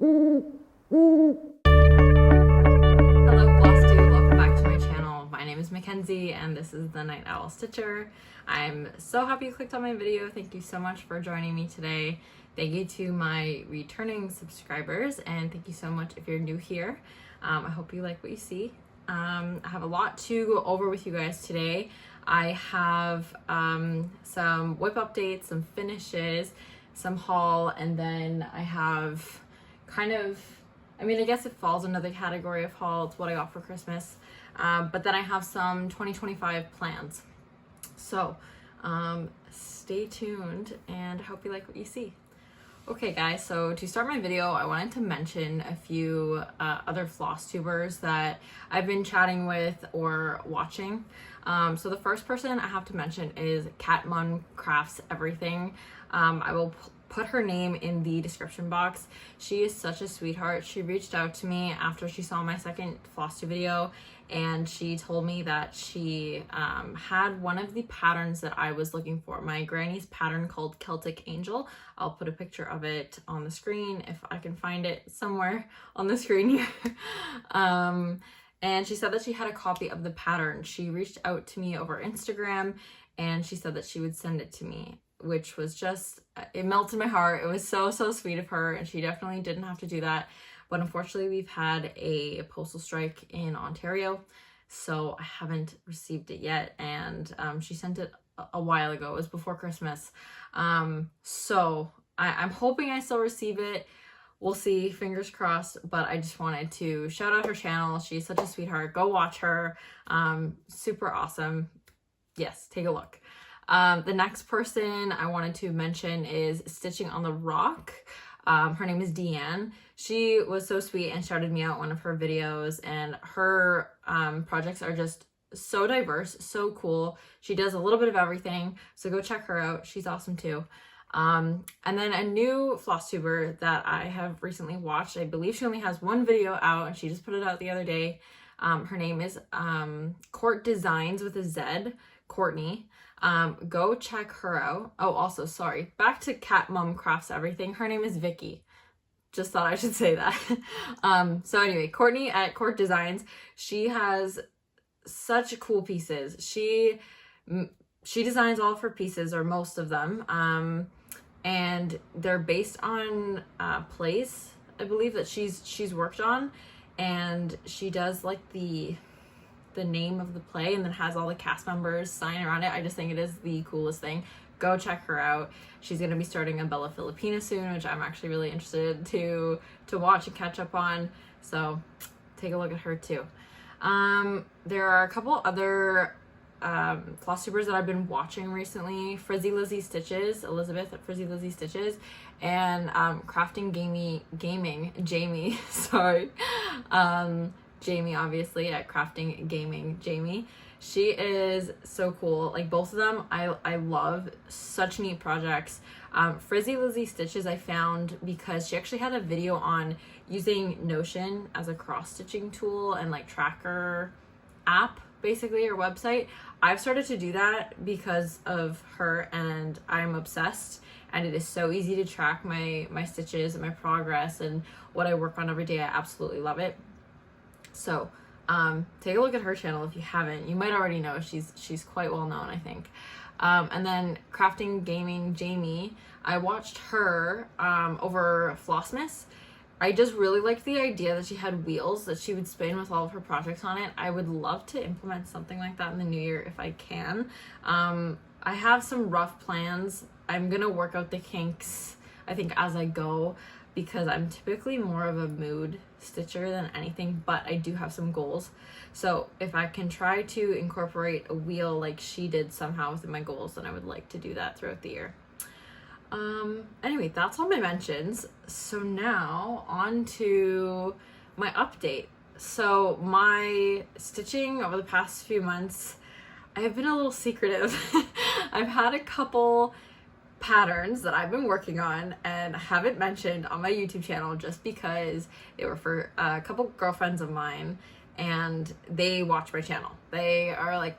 Flosstube, welcome back to my channel. My name is Mackenzie and this is the Night Owl Stitcher. I'm so happy you clicked on my video. Thank you so much for joining me today. Thank you to my returning subscribers and thank you so much if you're new here. I hope you like what you see. I have a lot to go over with you guys today. I have some WIP updates, some finishes, some haul, and then I have I guess it falls under the category of haul. It's what I got for Christmas. But then I have some 2025 plans. So stay tuned and I hope you like what you see. Okay guys, so to start my video, I wanted to mention a few other floss tubers that I've been chatting with or watching. So the first person I have to mention is Cat Mum Crafts Everything. I will put her name in the description box. She is such a sweetheart. She reached out to me after she saw my second Flosstube video and she told me that she had one of the patterns that I was looking for, my granny's pattern called Celtic Angel. I'll put a picture of it on the screen if I can find it somewhere on the screen here. And she said that she had a copy of the pattern. She reached out to me over Instagram and she said that she would send it to me, which was just, it melted my heart. It was so sweet of her and she definitely didn't have to do that. But unfortunately we've had a postal strike in Ontario, so I haven't received it yet. And she sent it a while ago. It was before Christmas. So I'm hoping I still receive it. We'll see, fingers crossed, but I just wanted to shout out her channel. She's such a sweetheart. Go watch her. Super awesome. Yes, take a look. The next person I wanted to mention is Stitching on the Rock. Her name is Deanne. She was so sweet and shouted me out one of her videos, and her projects are just so diverse, so cool. She does a little bit of everything, so go check her out. She's awesome too. And then a new floss tuber that I have recently watched, I believe she only has one video out and she just put it out the other day. Her name is Court Designs with a Z, Courtney. Go check her out. Oh, also, sorry, back to Cat Mum Crafts Everything. Her name is Vicky. Just thought I should say that. So anyway, Courtney at Court Designs, she has such cool pieces. She designs all of her pieces, or most of them, and they're based on plays, I believe, that she's worked on, and she does like the name of the play and then has all the cast members sign around it. I just think it is the coolest thing. Go check her out. She's going to be starting a Bella Filipina soon, which I'm actually really interested to watch and catch up on. So take a look at her too. There are a couple other floss tubers that I've been watching recently. Frizzy Lizzy Stitches, Elizabeth at Frizzy Lizzy Stitches, and Crafting Gaming, Jamie, sorry. Jamie, obviously, at Crafting Gaming Jamie. She is so cool. Like, both of them I love. Such neat projects. Frizzy Lizzy Stitches I found because she actually had a video on using Notion as a cross-stitching tool and like tracker app, basically, or website. I've started to do that because of her and I'm obsessed, and it is so easy to track my stitches and my progress and what I work on every day. I absolutely love it. So take a look at her channel if you haven't. You might already know she's quite well known, I think. And then Crafting Gaming Jamie, I watched her over Flossmas. I just really liked the idea that she had wheels that she would spin with all of her projects on it. I would love to implement something like that in the new year if I can. I have some rough plans. I'm gonna work out the kinks, I think, as I go, because I'm typically more of a mood stitcher than anything, but I do have some goals. So if I can try to incorporate a wheel like she did somehow within my goals, then I would like to do that throughout the year. Anyway, that's all my mentions. So now on to my update. So my stitching over the past few months, I have been a little secretive. I've had a couple patterns that I've been working on and haven't mentioned on my YouTube channel just because they were for a couple girlfriends of mine and they watch my channel. They are like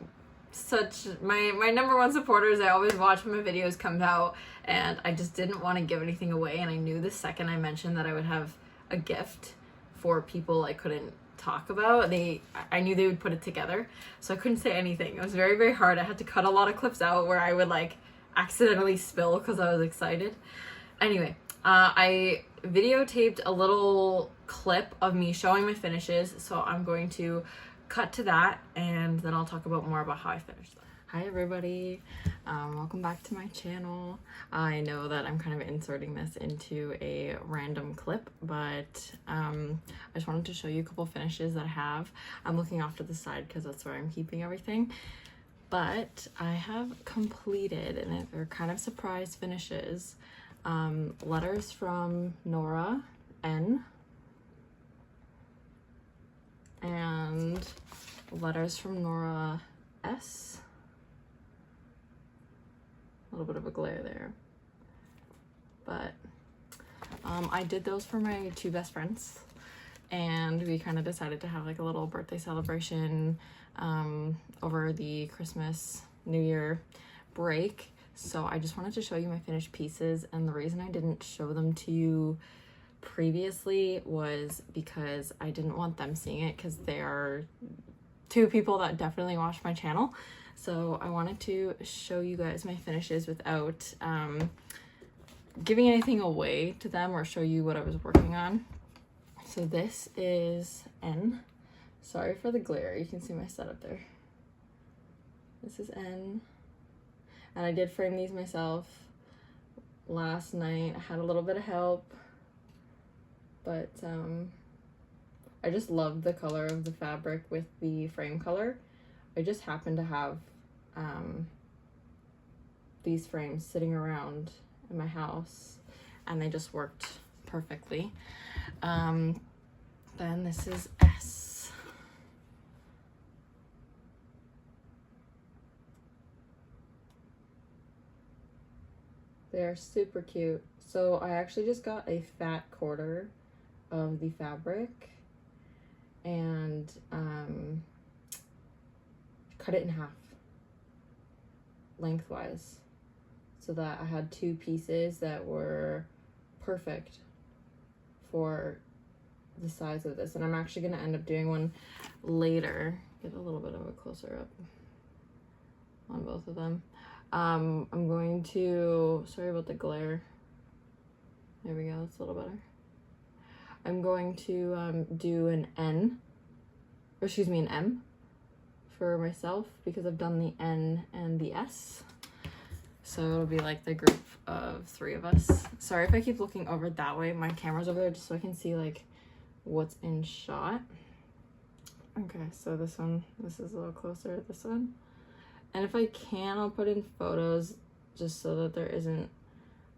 such my number one supporters. I always watch when my videos come out, and I just didn't want to give anything away, and I knew the second I mentioned that I a gift for people I couldn't talk about. I knew they would put it together, so I couldn't say anything. It was very, very hard. I had to cut a lot of clips out where I would like accidentally spill because I was excited. Anyway, I videotaped a little clip of me showing my finishes, so I'm going to cut to that and then I'll talk about more about how I finished them. Hi everybody, welcome back to my channel. I know that I'm kind of inserting this into a random clip, but I just wanted to show you a couple finishes that I have. I'm looking off to the side because that's where I'm keeping everything. But I have completed, and they're kind of surprise finishes, letters from Nora, N, and letters from Nora, S. A little bit of a glare there, but I did those for my two best friends, and we kind of decided to have like a little birthday celebration over the Christmas New Year break. So I just wanted to show you my finished pieces, and the reason I didn't show them to you previously was because I didn't want them seeing it, because they are two people that definitely watch my channel. So I wanted to show you guys my finishes without giving anything away to them or show you what I was working on. So this is N. Sorry for the glare, you can see my setup there. This is N. And I did frame these myself last night. I had a little bit of help, but I just loved the color of the fabric with the frame color. I just happened to have these frames sitting around in my house, and they just worked perfectly. Then this is S. They're super cute. So I actually just got a fat quarter of the fabric and cut it in half lengthwise so that I had two pieces that were perfect for the size of this. And I'm actually going to end up doing one later. Get a little bit of a closer up on both of them. I'm going to, sorry about the glare. There we go, that's a little better. I'm going to do an N, or excuse me, an M for myself, because I've done the N and the S. So it'll be like the group of three of us. Sorry if I keep looking over that way. My camera's over there just so I can see like what's in shot. Okay, so this one, this is a little closer, this one. And if I can, I'll put in photos just so that there isn't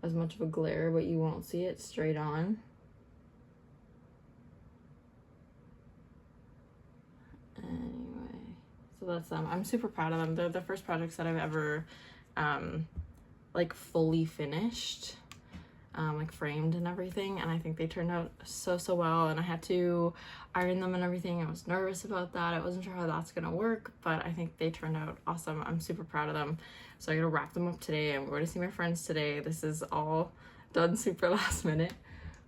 as much of a glare, but you won't see it straight on. Anyway, so that's them. I'm super proud of them. They're the first projects that I've ever like fully finished, like framed and everything, and I think they turned out so well. And I had to iron them and everything. I was nervous about that. I wasn't sure how that's gonna work, but I think they turned out awesome. I'm super proud of them. So I gotta wrap them up today, and we're going to see my friends today. This is all done super last minute.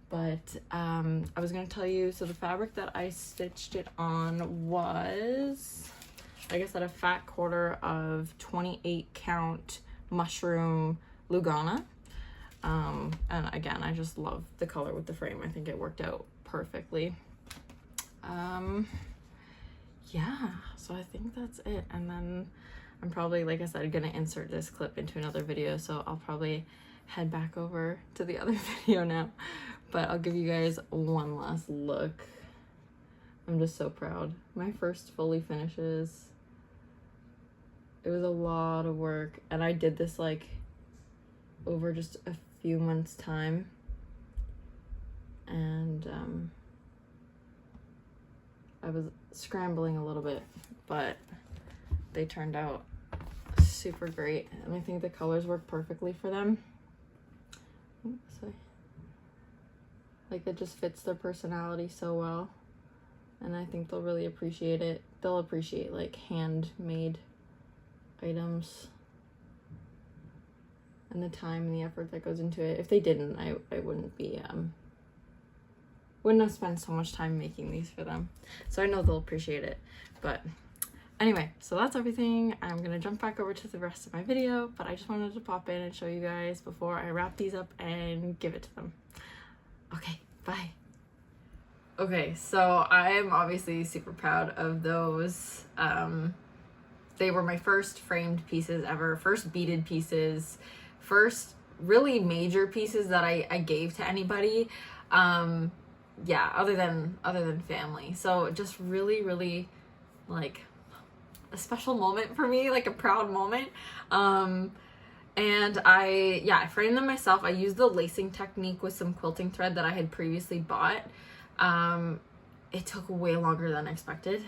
But I was gonna tell you, so the fabric that I stitched it on was, like I said, a fat quarter of 28 count mushroom Lugana. And again, I just love the color with the frame. I think it worked out perfectly. Yeah, so I think that's it. And then I'm probably, like I said, gonna insert this clip into another video, so I'll probably head back over to the other video now. But I'll give you guys one last look. I'm just so proud. My first fully finishes. It was a lot of work, and I did this like over just a few months time, and I was scrambling a little bit, but they turned out super great, and I think the colors work perfectly for them. Sorry. Like, it just fits their personality so well, and I think they'll really appreciate it. They'll appreciate like handmade items and the time and the effort that goes into it. If they didn't, I wouldn't wouldn't have spent so much time making these for them. So I know they'll appreciate it. But anyway, so that's everything. I'm gonna jump back over to the rest of my video, but I just wanted to pop in and show you guys before I wrap these up and give it to them. Okay, bye. Okay, so I'm obviously super proud of those. They were my first framed pieces ever, first beaded pieces, first really major pieces that I gave to anybody. Yeah, other than family. So just really like a special moment for me, like a proud moment. And I framed them myself. I used the lacing technique with some quilting thread that I had previously bought. It took way longer than expected.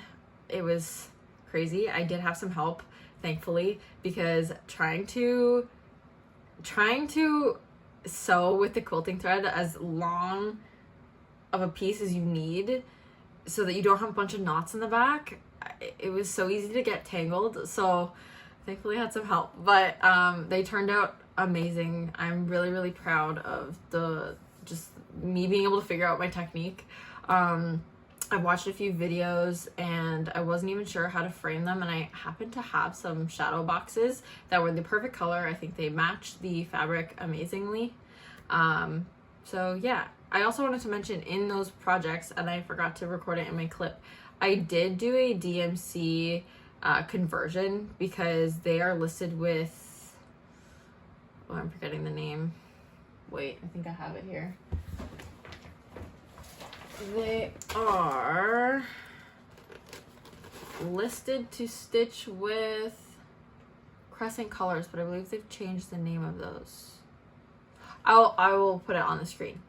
It was crazy. I did have some help, thankfully, because trying to sew with the quilting thread as long of a piece as you need so that you don't have a bunch of knots in the back, it was so easy to get tangled. So thankfully I had some help, but they turned out amazing. I'm really proud of just me being able to figure out my technique. I watched a few videos and I wasn't even sure how to frame them, and I happened to have some shadow boxes that were the perfect color. I think they matched the fabric amazingly. So yeah, I also wanted to mention in those projects, and I forgot to record it in my clip, I did do a DMC conversion because they are listed with, oh, I'm forgetting the name. Wait, I think I have it here. They are listed to stitch with Crescent Colors, but I believe they've changed the name of those. I will put it on the screen.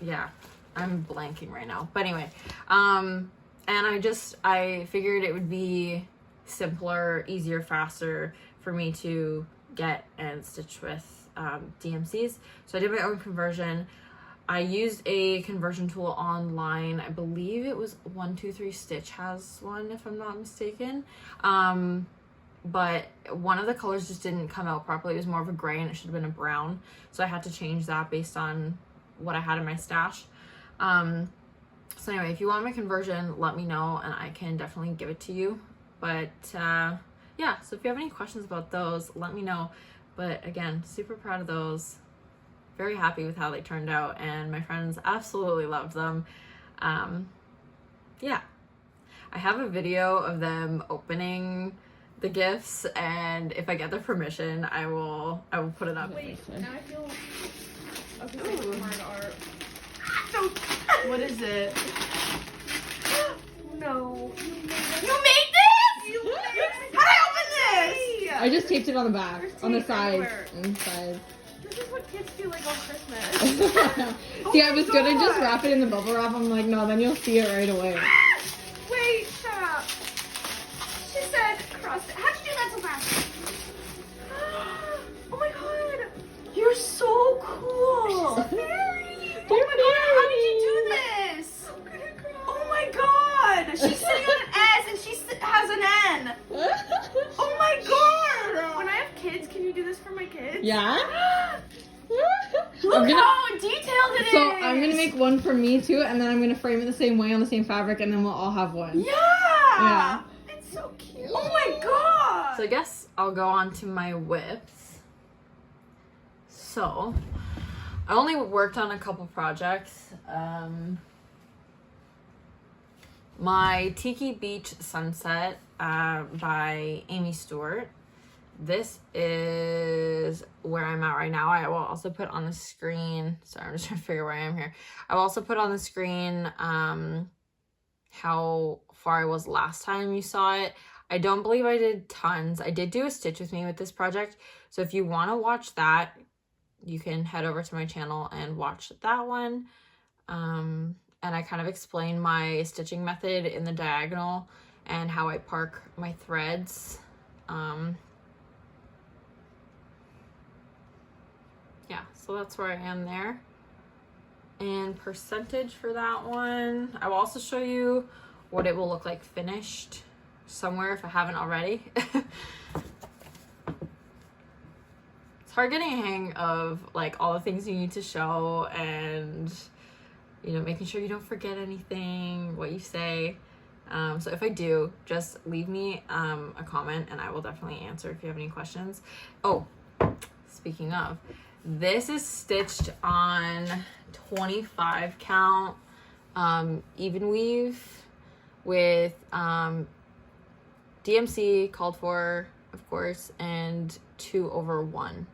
Yeah, I'm blanking right now. But anyway, and I figured it would be simpler, easier, faster for me to get and stitch with DMCs. So I did my own conversion. I used a conversion tool online. I believe it was 123 Stitch has one, if I'm not mistaken. But one of the colors just didn't come out properly. It was more of a gray and it should have been a brown. So I had to change that based on what I had in my stash. So anyway, if you want my conversion, let me know and I can definitely give it to you. But yeah, so if you have any questions about those, let me know. But again, super proud of those. Very happy with how they turned out, and my friends absolutely loved them. Yeah, I have a video of them opening the gifts, and if I get their permission, I will put it up. Wait, now I feel okay. So hard art. What is it? No. You made this? You made this? How did I open this? I just taped it on the back, on the sides, everywhere. and sides. This is what kids do like on Christmas. See, I was gonna just wrap it in the bubble wrap. I'm like, no, then you'll see it right away. Wait, shut up. She said cross it. How'd you do that so fast? Oh my god. You're so cool. She's a fairy. Oh my god, how did you do this? I'm gonna cry. Oh my god. She's sitting on an S and she has an N. Oh my god. When I have kids, can you do this for my kids? Yeah? Look how detailed it is. So I'm gonna make one for me too, and then I'm gonna frame it the same way on the same fabric, and then we'll all have one. Yeah. It's so cute. Oh my god. So I guess I'll go on to my whips. So I only worked on a couple projects. My Tiki Beach Sunset by Amy Stewart. This is where I'm at right now. I will also put on the screen, sorry, I'm just trying to figure where I am here. I will also put on the screen how far I was last time you saw it. I don't believe I did tons. I did do a stitch with me with this project. So if you want to watch that, you can head over to my channel and watch that one. And I kind of explain my stitching method in the diagonal and how I park my threads. Yeah, so that's where I am there. And percentage for that one, I will also show you what it will look like finished somewhere if I haven't already. It's hard getting a hang of like all the things you need to show and you know, making sure you don't forget anything, what you say. So if I do, just leave me a comment and I will definitely answer if you have any questions. Oh, speaking of, this is stitched on 25 count even weave with DMC called for, of course, and 2/1.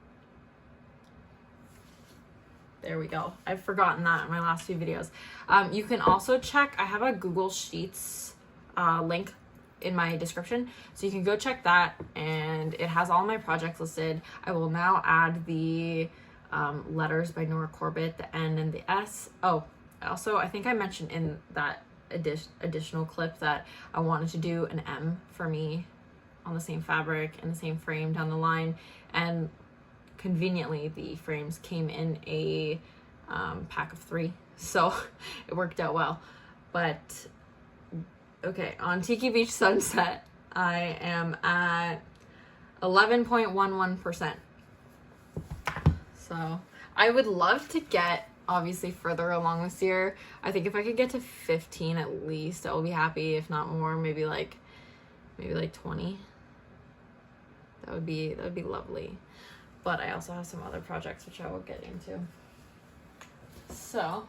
There we go. I've forgotten that in my last few videos. You can also check, I have a Google Sheets link in my description, so you can go check that, and it has all my projects listed. I will now add the letters by Nora Corbett, the N and the S. Oh, also, I think I mentioned in that additional clip that I wanted to do an M for me on the same fabric and the same frame down the line, and conveniently the frames came in a pack of 3, so it worked out well. But okay, on Tiki Beach Sunset, I am at 11.11%. So I would love to get obviously further along this year. I think if I could get to 15 at least, I will be happy. If not more, maybe like 20. That would be lovely. But I also have some other projects which I will get into. So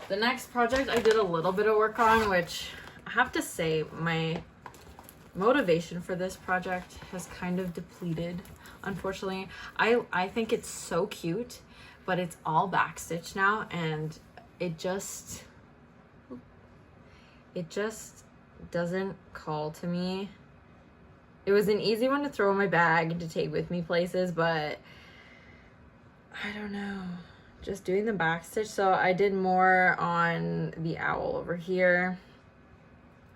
the next project I did a little bit of work on, which I have to say my motivation for this project has kind of depleted, unfortunately. I think it's so cute, but it's all backstitch now, and it just doesn't call to me. It was an easy one to throw in my bag and to take with me places, but I don't know, just doing the backstitch. So I did more on the owl over here.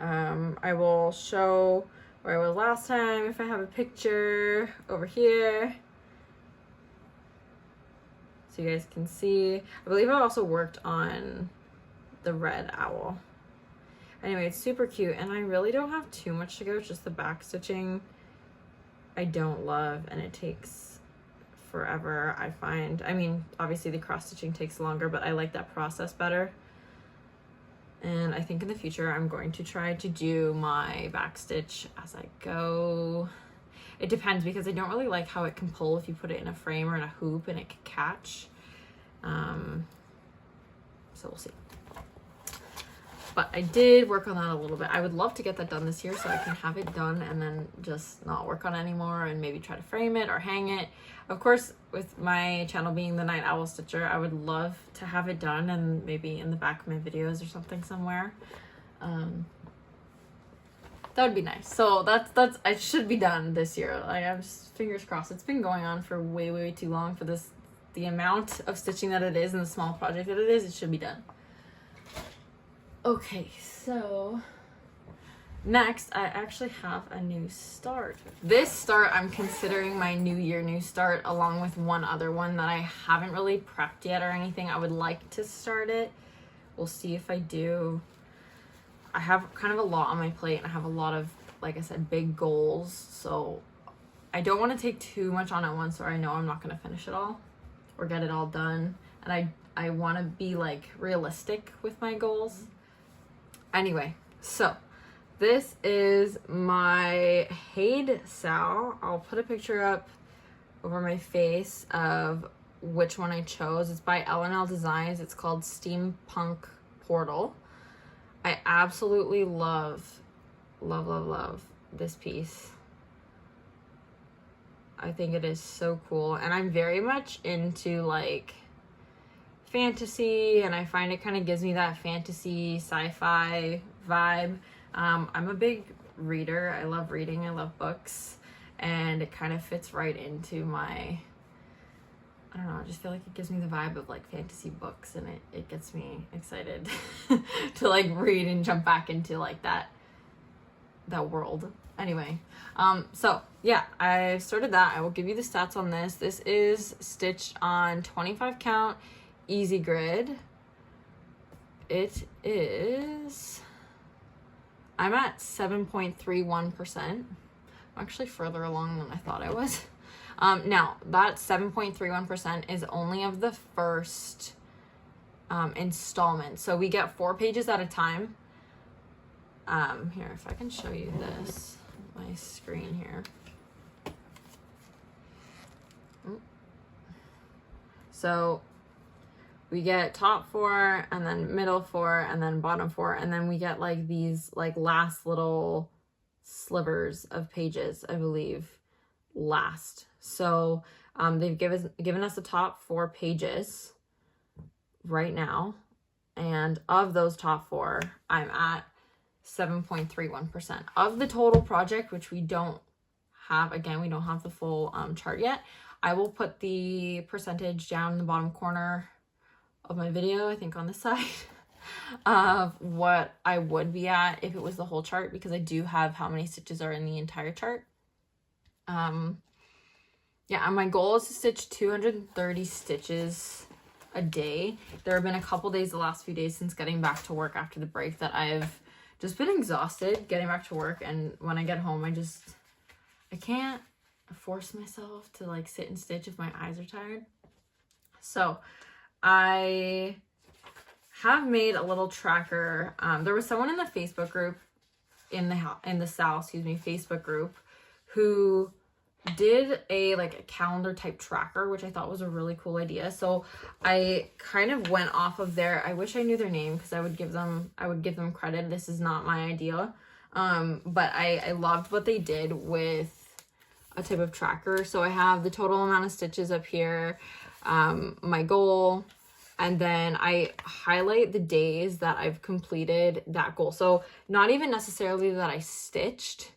I will show where I was last time if I have a picture over here, so you guys can see. I believe I also worked on the red owl. Anyway, it's super cute, and I really don't have too much to go. It's just the back stitching I don't love, and it takes forever, I find. I mean, obviously the cross stitching takes longer, but I like that process better. And I think in the future I'm going to try to do my back stitch as I go. It depends, because I don't really like how it can pull if you put it in a frame or in a hoop and it can catch. So we'll see. But I did work on that a little bit. I would love to get that done this year so I can have it done and then just not work on it anymore and maybe try to frame it or hang it. Of course, with my channel being the Night Owl Stitcher, I would love to have it done and maybe in the back of my videos or something somewhere. That would be nice. So that's I should be done this year. Like, I'm just fingers crossed. It's been going on for way too long for this, the amount of stitching that it is and the small project that it is. It should be done. Okay, so next I actually have a new start. This start I'm considering my new year new start, along with one other one that I haven't really prepped yet or anything. I would like to start it. We'll see if I do. I have kind of a lot on my plate, and I have a lot of, like I said, big goals, so I don't want to take too much on at once, or I know I'm not going to finish it all or get it all done, and I want to be like realistic with my goals. Anyway, so this is my Haid Sow. I'll put a picture up over my face of which one I chose. It's by L&L Designs. It's called Steampunk Portal. I absolutely love this piece. I think it is so cool, and I'm very much into like fantasy, and I find it kind of gives me that fantasy sci-fi vibe. I'm a big reader. I love reading. I love books, and it kind of fits right into my, I don't know, I just feel like it gives me the vibe of like fantasy books, and it gets me excited to like read and jump back into like that world. Anyway, so yeah, I started that. I will give you the stats on this. This is stitched on 25 count easy grid. It is, I'm at 7.31%. I'm actually further along than I thought I was. Now that 7.31% is only of the first installment. So we get 4 pages at a time. Here, if I can show you this, my screen here. So we get top 4 and then middle 4 and then bottom 4, and then we get like these like last little slivers of pages, I believe, last. So they've given us the top 4 pages right now, and of those top 4, I'm at 7.31% of the total project, which we don't have. Again, we don't have the full chart yet. I will put the percentage down in the bottom corner of my video, I think on this side, of what I would be at if it was the whole chart, because I do have how many stitches are in the entire chart. Yeah, and my goal is to stitch 230 stitches a day. There have been a couple days, the last few days since getting back to work after the break, that I've just been exhausted getting back to work, and when I get home, I can't force myself to like sit and stitch if my eyes are tired. So I have made a little tracker. There was someone in the Facebook group, in the Sal, Facebook group, who did a calendar type tracker, which I thought was a really cool idea. So I kind of went off of there. I wish I knew their name, because I would give them credit. This is not my idea. But I loved what they did with a type of tracker. So I have the total amount of stitches up here, my goal, and then I highlight the days that I've completed that goal. So not even necessarily that I stitched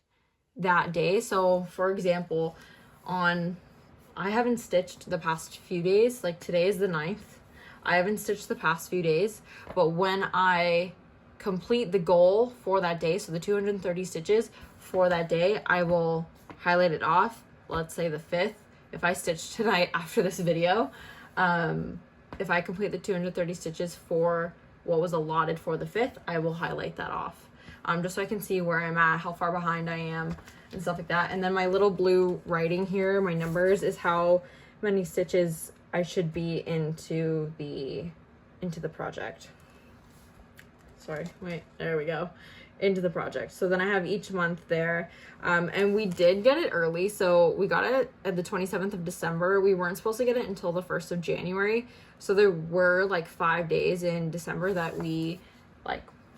that day. So for example, I haven't stitched the past few days, like today is the 9th. I haven't stitched the past few days, but when I complete the goal for that day, so the 230 stitches for that day, I will highlight it off. Let's say the 5th, if I stitch tonight after this video, if I complete the 230 stitches for what was allotted for the 5th, I will highlight that off, just so I can see where I'm at, how far behind I am, and stuff like that. And then my little blue writing here, my numbers, is how many stitches I should be into the project. Sorry, wait, there we go. Into the project. So then I have each month there. And we did get it early. So we got it at the 27th of December. We weren't supposed to get it until the 1st of January. So there were 5 days in December that we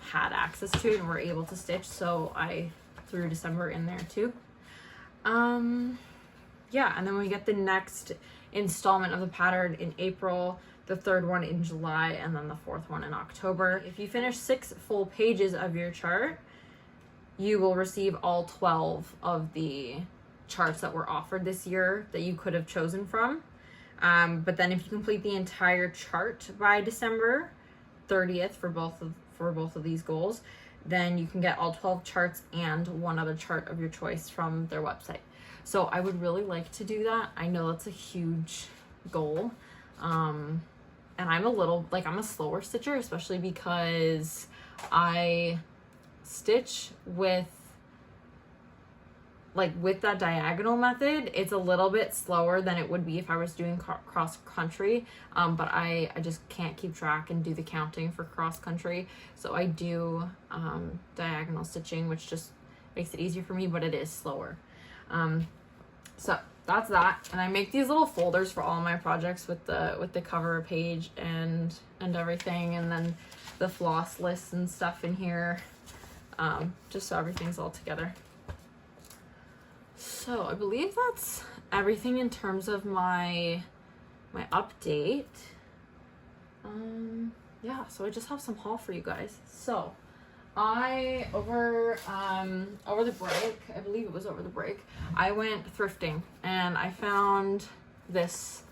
had access to it and were able to stitch. So I threw December in there too. Yeah, and then we get the next installment of the pattern in April, the 3rd one in July, and then the 4th one in October. If you finish 6 full pages of your chart, you will receive all 12 of the charts that were offered this year that you could have chosen from. But then if you complete the entire chart by December 30th for both of these goals, then you can get all 12 charts and one other chart of your choice from their website. So I would really like to do that. I know that's a huge goal. And I'm I'm a slower stitcher, especially because I stitch with that diagonal method. It's a little bit slower than it would be if I was doing cross country, but I just can't keep track and do the counting for cross country. So I do diagonal stitching, which just makes it easier for me, but it is slower. So that's that. And I make these little folders for all my projects with the cover page and everything, and then the floss lists and stuff in here, just so everything's all together. So I believe that's everything in terms of my update. Yeah, so I just have some haul for you guys. So I over the break, I believe it was over the break, I went thrifting and I found this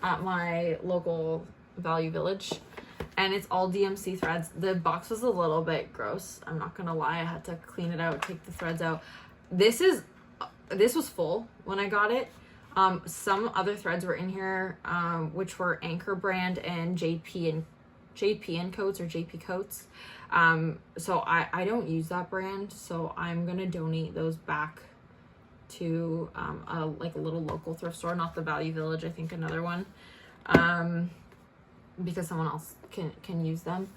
at my local Value Village, and it's all DMC threads. The box was a little bit gross, I'm not gonna lie. I had to clean it out, take the threads out. This was full when I got it. Some other threads were in here, which were Anchor brand and JP coats or JP coats. So I don't use that brand, so I'm gonna donate those back to a little local thrift store, not the Value Village, I think another one. because someone else can use them.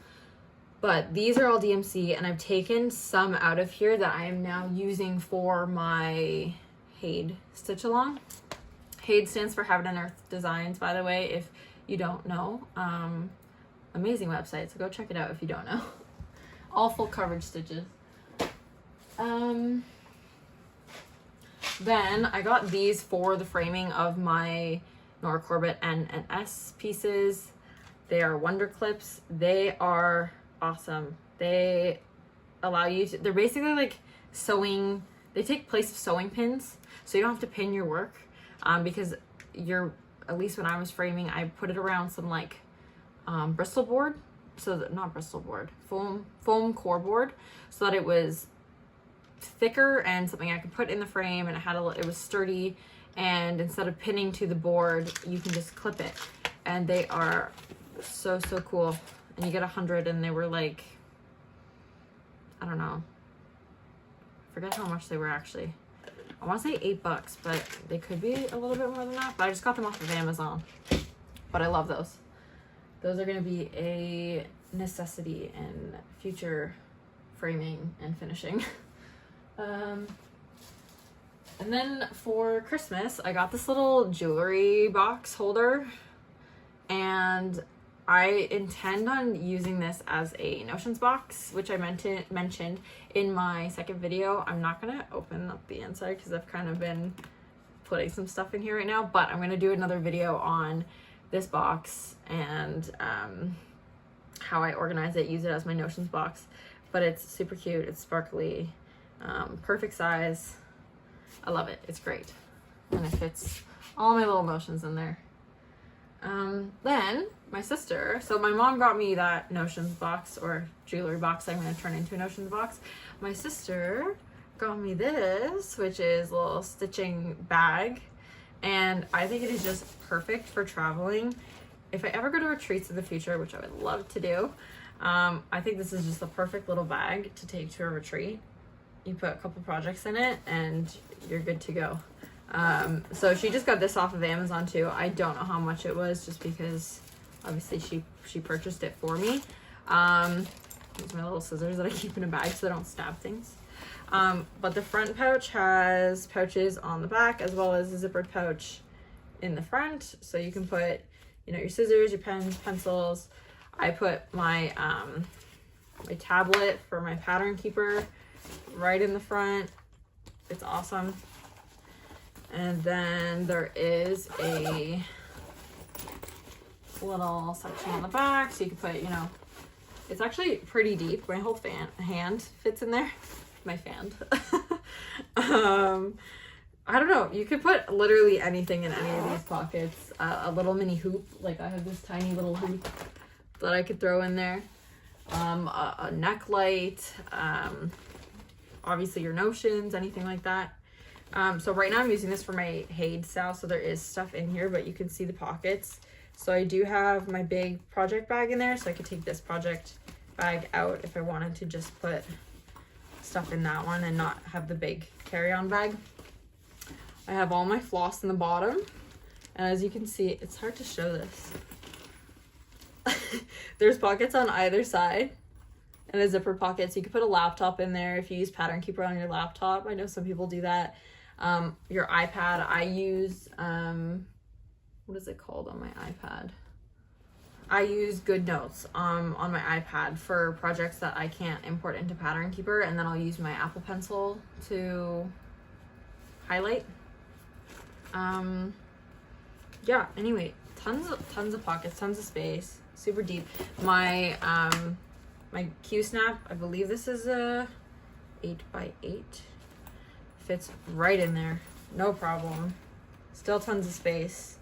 But these are all DMC, and I've taken some out of here that I am now using for my HADE stitch along. HADE stands for Heaven and Earth Designs, by the way, if you don't know. Amazing website, so go check it out if you don't know. All full coverage stitches. Then I got these for the framing of my Nora Corbett N and S pieces. They are Wonder Clips. They are awesome. They allow you to, they're basically like sewing, they take place of sewing pins, so you don't have to pin your work, because you're, at least when I was framing, I put it around some like Bristol board, so that, not Bristol board, foam core board, so that it was thicker and something I could put in the frame, and it was sturdy, and instead of pinning to the board, you can just clip it, and they are so cool. And you get 100, and they were like, I don't know, I forget how much they were actually. I want to say $8, but they could be a little bit more than that, but I just got them off of Amazon. But I love those. Those are going to be a necessity in future framing and finishing. And then for Christmas, I got this little jewelry box holder, and I intend on using this as a notions box, which I mentioned in my second video. I'm not going to open up the inside because I've kind of been putting some stuff in here right now, but I'm going to do another video on this box and how I organize it, use it as my notions box. But it's super cute, it's sparkly, perfect size. I love it, it's great. And it fits all my little notions in there. Then my sister, so my mom got me that notions box, or jewelry box I'm going to turn into a notions box. My sister got me this, which is a little stitching bag, and I think it is just perfect for traveling. If I ever go to retreats in the future, which I would love to do, I think this is just the perfect little bag to take to a retreat. You put a couple projects in it and you're good to go. So she just got this off of Amazon too. I don't know how much it was, just because obviously she purchased it for me. These are my little scissors that I keep in a bag so I don't stab things. But the front pouch has pouches on the back as well as a zippered pouch in the front, so you can put, you know, your scissors, your pens, pencils. I put my my tablet for my pattern keeper right in the front. It's awesome. And then there is a little section on the back, so you can put, you know, it's actually pretty deep. My whole hand fits in there. My fan. I don't know. You could put literally anything in any of these pockets. A little mini hoop. Like I have this tiny little hoop that I could throw in there. A neck light. Obviously your notions, anything like that. So right now I'm using this for my HADE style, so there is stuff in here, but you can see the pockets. So I do have my big project bag in there, so I could take this project bag out if I wanted to just put stuff in that one and not have the big carry-on bag. I have all my floss in the bottom, and as you can see, it's hard to show this. There's pockets on either side and a zipper pocket, so you could put a laptop in there if you use Pattern Keeper on your laptop. I know some people do that. Your iPad, I use what is it called on my iPad? I use GoodNotes on my iPad for projects that I can't import into Pattern Keeper, and then I'll use my Apple Pencil to highlight. Yeah, anyway, tons of pockets, tons of space, super deep. My my Q-snap, I believe this is a 8x8, fits right in there, no problem. Still tons of space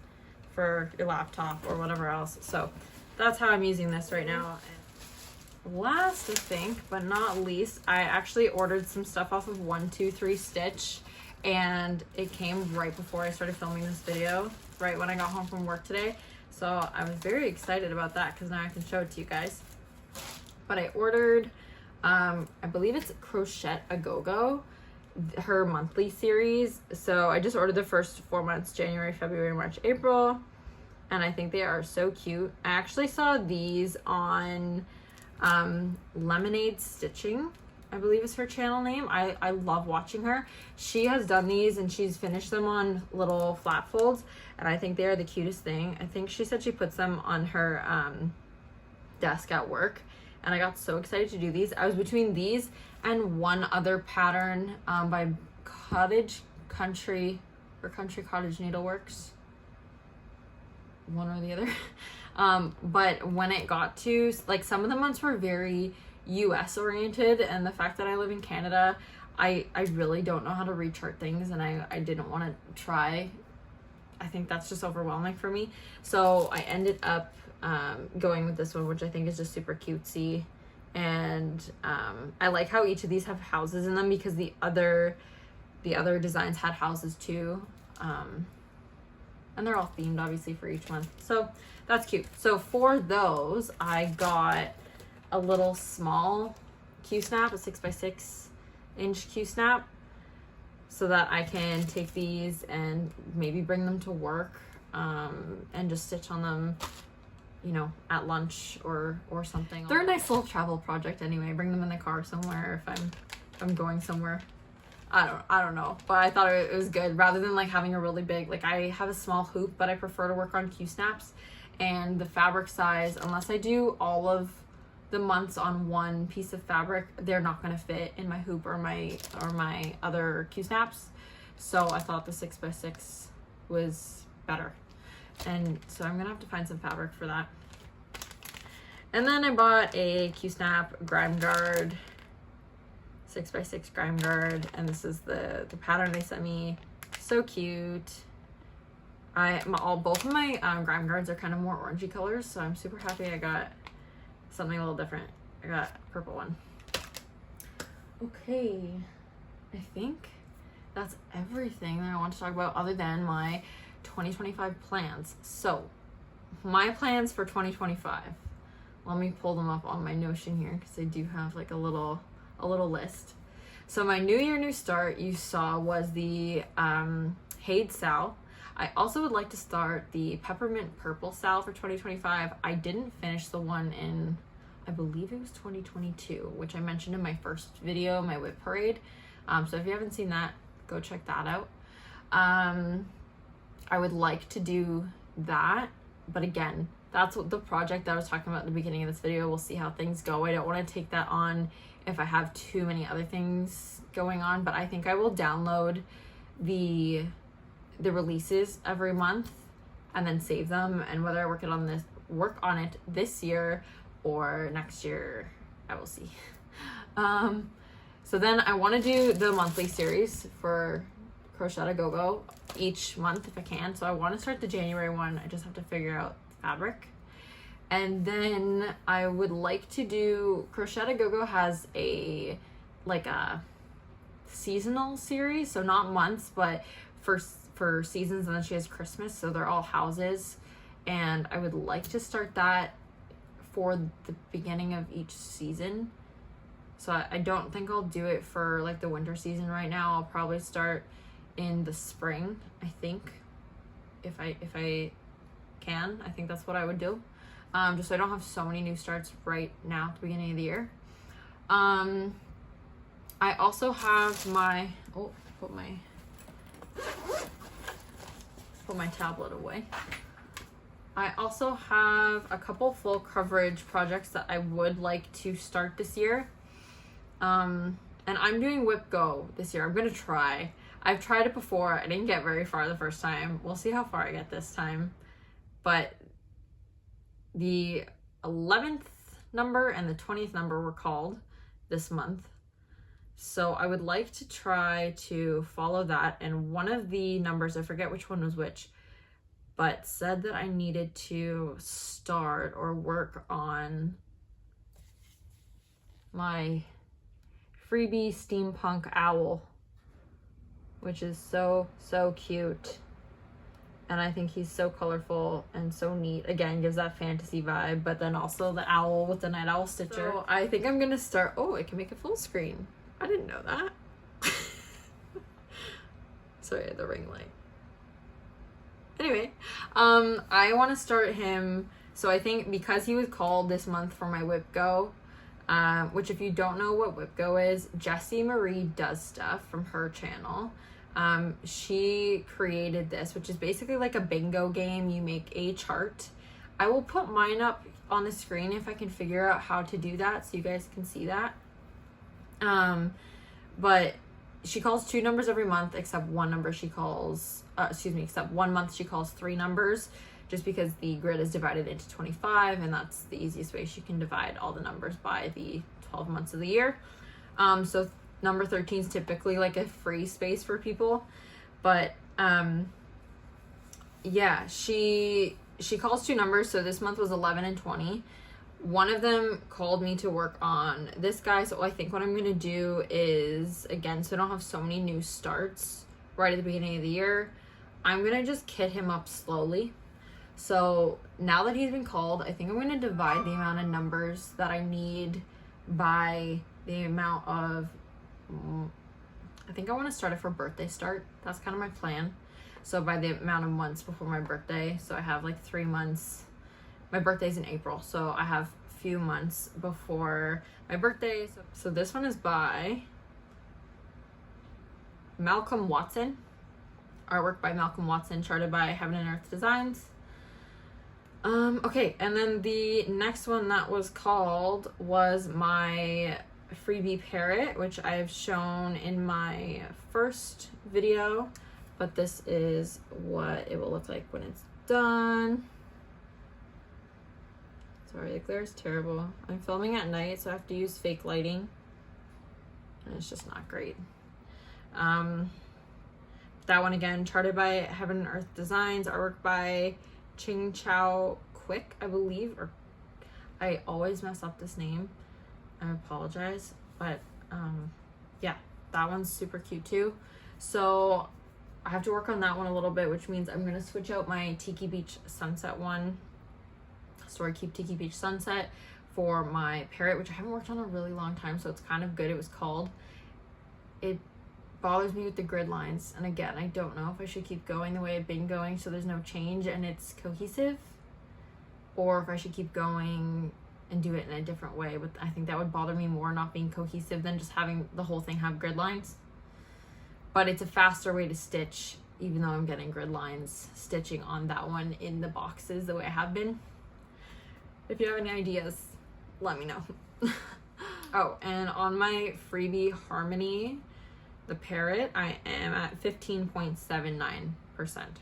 for your laptop or whatever else. So that's how I'm using this right now. Last, I think, but not least, I actually ordered some stuff off of 123 Stitch, and it came right before I started filming this video, right when I got home from work today. So I was very excited about that because now I can show it to you guys. But I ordered, I believe it's Crochet A Go-Go, her monthly series. So I just ordered the first 4 months, January, February, March, April. and I think they are so cute. I actually saw these on Lemonade Stitching, I believe is her channel name. I love watching her. She has done these and she's finished them on little flat folds, and I think they are the cutest thing. I think she said she puts them on her desk at work, and I got so excited to do these. I was between these and one other pattern by Country Cottage Needleworks, one or the other. But when it got to, like, some of the ones were very US oriented, and the fact that I live in Canada, I really don't know how to rechart things, and I didn't want to try. I think that's just overwhelming for me. So I ended up going with this one, which I think is just super cutesy. And I like how each of these have houses in them, because the other designs had houses too. And they're all themed obviously for each month. So that's cute. So for those, I got a little small Q-snap, a 6x6 inch Q-snap, so that I can take these and maybe bring them to work and just stitch on them, you know, at lunch or something. They're a nice little travel project anyway. Bring them in the car somewhere if I'm going somewhere. I don't know, but I thought it was good rather than like having a really big, like, I have a small hoop, but I prefer to work on Q-snaps, and the fabric size, unless I do all of the months on one piece of fabric, they're not going to fit in my hoop or my other Q-snaps. So I thought the 6x6 was better, and so I'm gonna have to find some fabric for that. And then I bought a Q-snap grime guard, 6x6 grime guard, and this is the pattern they sent me. So cute. Both of my grime guards are kind of more orangey colors, so I'm super happy I got something a little different. I got a purple one. Okay, I think that's everything that I want to talk about other than my 2025 plans. So my plans for 2025, let me pull them up on my Notion here, because I do have like a little list. So my New Year, New Start you saw was the Haid Sal. I also would like to start the Peppermint Purple Sal for 2025. I didn't finish the one in, I believe it was 2022, which I mentioned in my first video, my whip parade. So if you haven't seen that, go check that out. I would like to do that, but again, that's what the project that I was talking about at the beginning of this video. We'll see how things go. I don't want to take that on if I have too many other things going on, but I think I will download the releases every month and then save them, and whether I work on it this year or next year, I will see. So then I want to do the monthly series for Crochet Go each month if I can. So I want to start the January one. I just have to figure out the fabric. And then I would like to do, Crochet Go has a seasonal series, so not months, but for seasons, and then she has Christmas, so they're all houses, and I would like to start that for the beginning of each season. So I don't think I'll do it for like the winter season right now. I'll probably start in the spring, I think, if I can. I think that's what I would do, just so I don't have so many new starts right now at the beginning of the year. I also have my put my tablet away. I also have a couple full coverage projects that I would like to start this year. And I'm doing WIPGO this year. I'm gonna try. I've tried it before. I didn't get very far the first time. We'll see how far I get this time. But the 11th number and the 20th number were called this month. So I would like to try to follow that. And one of the numbers, I forget which one was which, but said that I needed to start or work on my freebie Steampunk owl, which is so cute. And I think he's so colorful and so neat. Again, gives that fantasy vibe, but then also the owl with the night owl stitcher. So I think I'm gonna start, I can make it full screen. I didn't know that. Sorry, the ring light. Anyway, I want to start him. So I think because he was called this month for my WIPGO, which if you don't know what WIPGO is, Jessie Marie Does Stuff from her channel. She created this, which is basically like a bingo game. You make a chart. I will put mine up on the screen if I can figure out how to do that so you guys can see that. But she calls 2 numbers every month, except one number she calls, except 1 month she calls 3 numbers, just because the grid is divided into 25, and that's the easiest way she can divide all the numbers by the 12 months of the year. So number 13 is typically like a free space for people, but yeah, she calls 2 numbers. So this month was 11 and 20. One of them called me to work on this guy. So I think what I'm going to do is, again, so I don't have so many new starts right at the beginning of the year, I'm going to just kit him up slowly. So now that he's been called, I think I'm going to divide the amount of numbers that I need by the amount of, I think I want to start it for birthday start. That's kind of my plan. So by the amount of months before my birthday. So I have like 3 months. My birthday's in April, so I have a few months before my birthday. So this one is by Malcolm Watson. Artwork by Malcolm Watson, charted by Heaven and Earth Designs. Okay, and then the next one that was called was my freebie parrot, which I've shown in my first video, but this is what it will look like when it's done. Sorry, the glare is terrible. I'm filming at night, so I have to use fake lighting, and it's just not great. That one again, charted by Heaven and Earth Designs, artwork by Ching Chow Quick, I believe, or I always mess up this name. I apologize, but yeah, that one's super cute too. So I have to work on that one a little bit, which means I'm gonna switch out my Tiki Beach Sunset one. Story Keep Tiki Beach Sunset for my parrot, which I haven't worked on in a really long time, so it's kind of good. It was called. It bothers me with the grid lines, and again, I don't know if I should keep going the way I've been going so there's no change and it's cohesive, or if I should keep going and do it in a different way. But I think that would bother me more not being cohesive than just having the whole thing have grid lines. But it's a faster way to stitch, even though I'm getting grid lines stitching on that one in the boxes the way I have been. If you have any ideas, let me know. Oh, and on my freebie Harmony, the parrot, I am at 15.79%.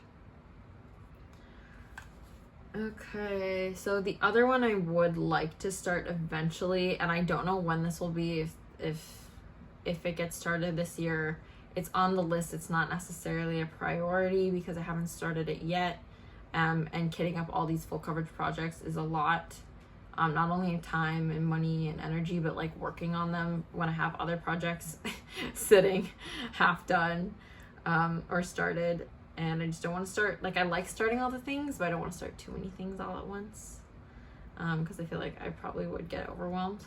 Okay, so the other one I would like to start eventually, and I don't know when this will be, if it gets started this year. It's on the list. It's not necessarily a priority because I haven't started it yet. And kitting up all these full coverage projects is a lot, not only in time and money and energy, but like working on them when I have other projects sitting half done or started. And I just don't want to start, like I like starting all the things, but I don't want to start too many things all at once because I feel like I probably would get overwhelmed.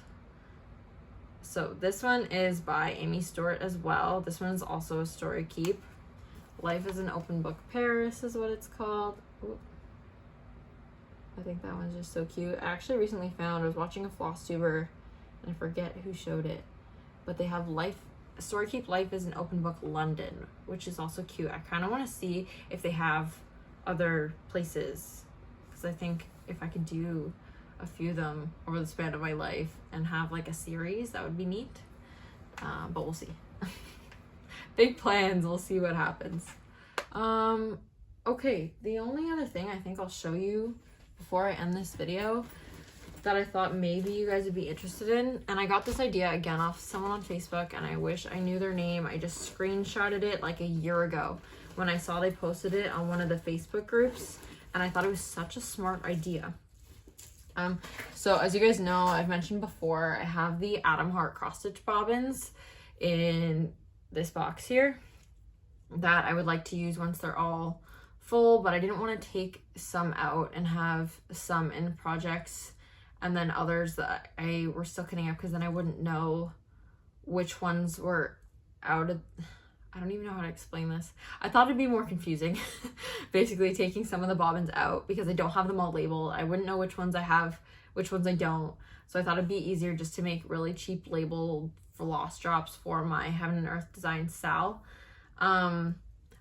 So this one is by Amy Stewart as well. This one is also a story keep. Life is an Open Book Paris is what it's called. Ooh. I think that one's just so cute. I actually recently found, I was watching a Flosstuber, and I forget who showed it, but they have Story Keep Life is an Open Book London, which is also cute. I kind of want to see if they have other places, because I think if I could do a few of them over the span of my life and have like a series, that would be neat. But we'll see. Big plans, we'll see what happens. Okay, the only other thing I think I'll show you before I end this video that I thought maybe you guys would be interested in, and I got this idea again off someone on Facebook, and I wish I knew their name. I just screenshotted it like a year ago when I saw they posted it on one of the Facebook groups, and I thought it was such a smart idea. So as you guys know, I've mentioned before, I have the Atom Heart cross stitch bobbins in this box here that I would like to use once they're all full, but I didn't want to take some out and have some in projects and then others that I were still cutting up, because then I wouldn't know which ones were out I don't even know how to explain this. I thought it'd be more confusing, basically taking some of the bobbins out because I don't have them all labeled. I wouldn't know which ones I have, which ones I don't. So I thought it'd be easier just to make really cheap labeled floss drops for my Heaven and Earth Design Sal.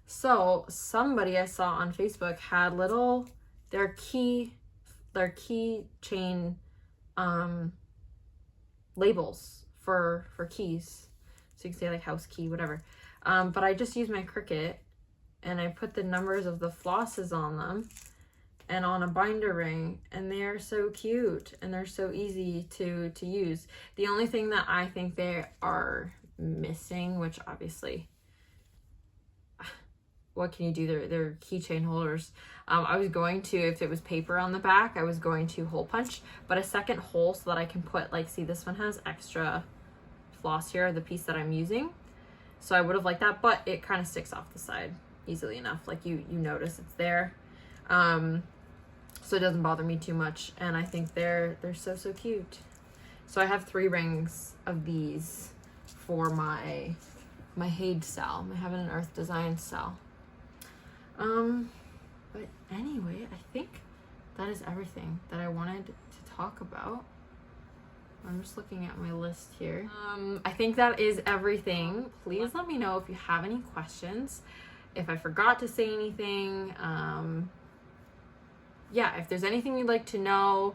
So somebody I saw on Facebook had their key chain labels for keys. So you can say like house key, whatever. But I just used my Cricut and I put the numbers of the flosses on them and on a binder ring, and they are so cute and they're so easy to use. The only thing that I think they are missing, which obviously, what can you do? They're keychain holders. I was going to, if it was paper on the back, I was going to hole punch, but a second hole so that I can put, like, see, this one has extra floss here, the piece that I'm using. So I would have liked that, but it kind of sticks off the side easily enough. Like you notice it's there. So it doesn't bother me too much. And I think they're so cute. So I have 3 rings of these for my Hade Sal, my Heaven and Earth Design Sal. But anyway, I think that is everything that I wanted to talk about. I'm just looking at my list here. I think that is everything. Please let me know if you have any questions, if I forgot to say anything. Yeah, if there's anything you'd like to know,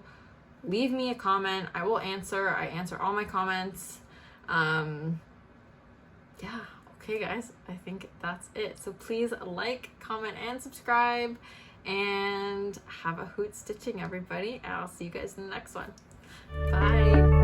leave me a comment. I will answer. I answer all my comments. Yeah, okay guys, I think that's it. So please like, comment, and subscribe, and have a hoot stitching, everybody. And I'll see you guys in the next one. Bye.